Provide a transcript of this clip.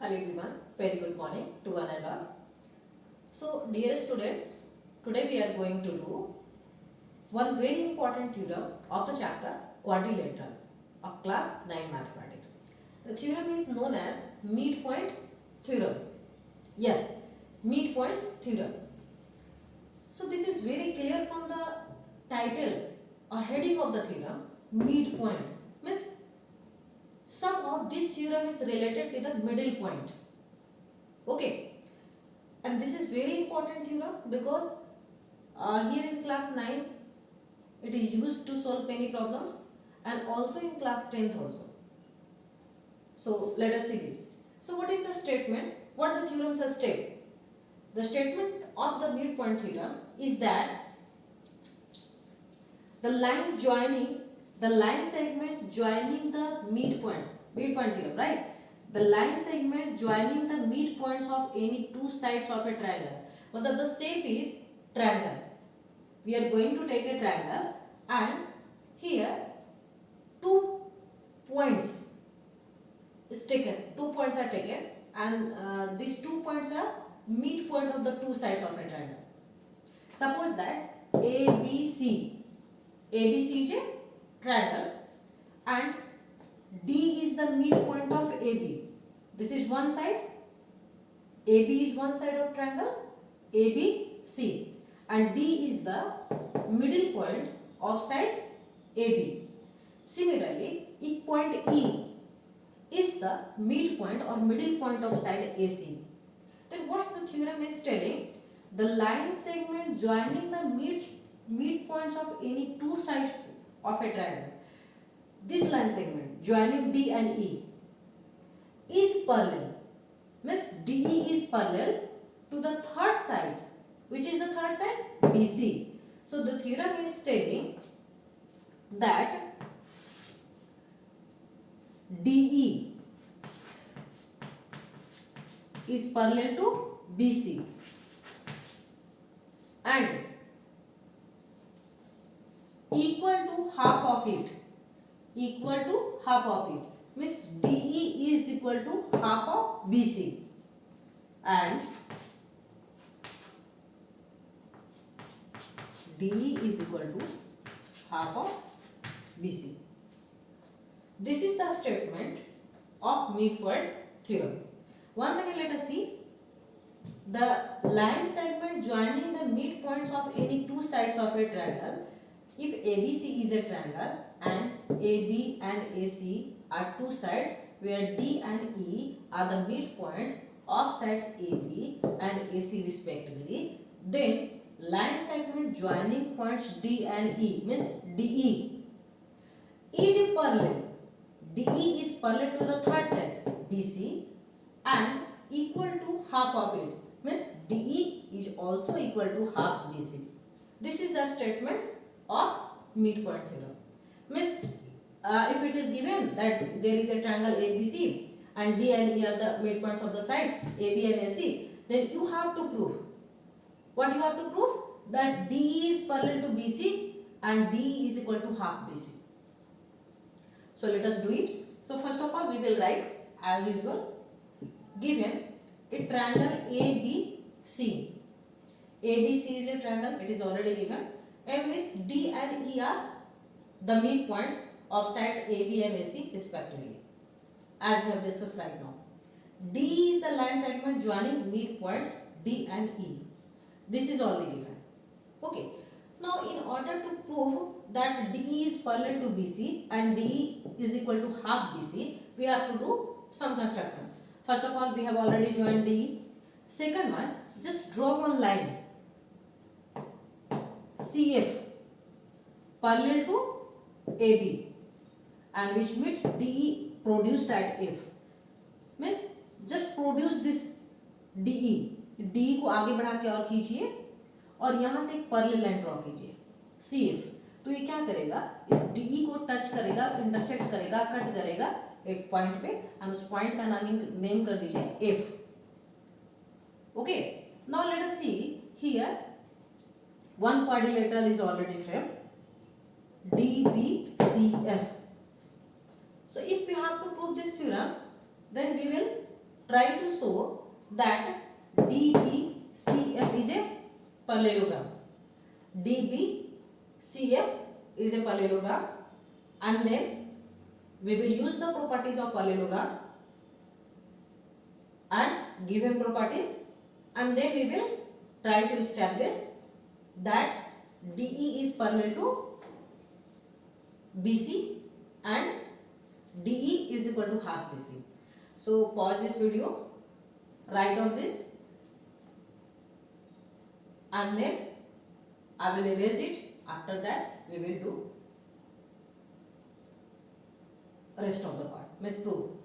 Hello everyone, very good morning to one and all. So dear students, today we are going to do one very important theorem of the chapter quadrilateral of class 9 mathematics. The theorem is known as midpoint theorem. Yes, midpoint theorem. So this is very clear from the title or heading of the theorem, midpoint. Means somehow this theorem is related to the middle point. Okay, and this is very important theorem because here in class 9 it is used to solve many problems and also in class 10th also. So let us see this. So what is the statement? What the theorem says state? The statement of the midpoint theorem is that the line segment joining the midpoint theorem, right? The line segment joining the midpoints of any two sides of a triangle. Well, the shape is triangle. We are going to take a triangle and here 2 points is taken. 2 points are taken and these 2 points are midpoint of the two sides of a triangle. Suppose that ABC is a triangle and D is the midpoint of AB. This is one side. AB is one side of triangle ABC and D is the middle point of side AB. Similarly, if point E is the midpoint or middle point of side AC, then what the theorem is telling? The line segment joining the midpoints of any two sides of a triangle, this line segment joining D and E is parallel. Means DE is parallel to the third side. Which is the third side? BC. So the theorem is telling that DE is parallel to BC and equal to half of it. Means DE is equal to half of BC and DE is equal to half of BC. This is the statement of midpoint theorem. Once again let us see. The line segment joining the midpoints of any two sides of a triangle. If ABC is a triangle and AB and AC are two sides where D and E are the midpoints of sides AB and AC respectively, then line segment joining points D and E means DE is parallel. DE is parallel to the third side BC and equal to half of it. Means DE is also equal to half BC. This is the statement of midpoint theorem. Means if it is given that there is a triangle ABC and D and E are the midpoints of the sides AB and AC, then you have to prove. What you have to prove? That DE is parallel to BC and DE is equal to half BC. So let us do it. So first of all we will write as usual. Given a triangle ABC. ABC is a triangle, it is already given. And means D and E are the midpoints of sides AB and AC respectively, as we have discussed right now. D is the line segment joining midpoints D and E. This is already given. Okay. Now in order to prove that DE is parallel to BC and DE is equal to half BC, we have to do some construction. First of all, we have already joined DE. Second one, just draw one line CF parallel to AB and which means DE produced at F. Means just produce this DE. DE को आगे बढ़ा के और खींचिए और यहाँ से एक parallel line draw कीजिए CF. तो ये क्या करेगा? इस DE को टच करेगा, इंटरसेक्ट करेगा, कट करेगा एक पॉइंट पे और उस पॉइंट का नेम कर दीजिए F. Okay. Now let us see here. One quadrilateral is already framed. DBCF. So if we have to prove this theorem, then we will try to show that DBCF is a parallelogram. DBCF is a parallelogram, and then we will use the properties of parallelogram and given properties, and then we will try to establish that DE is parallel to BC and DE is equal to half BC. So pause this video, write on this, and then I will erase it. After that we will do rest of the part, means proof.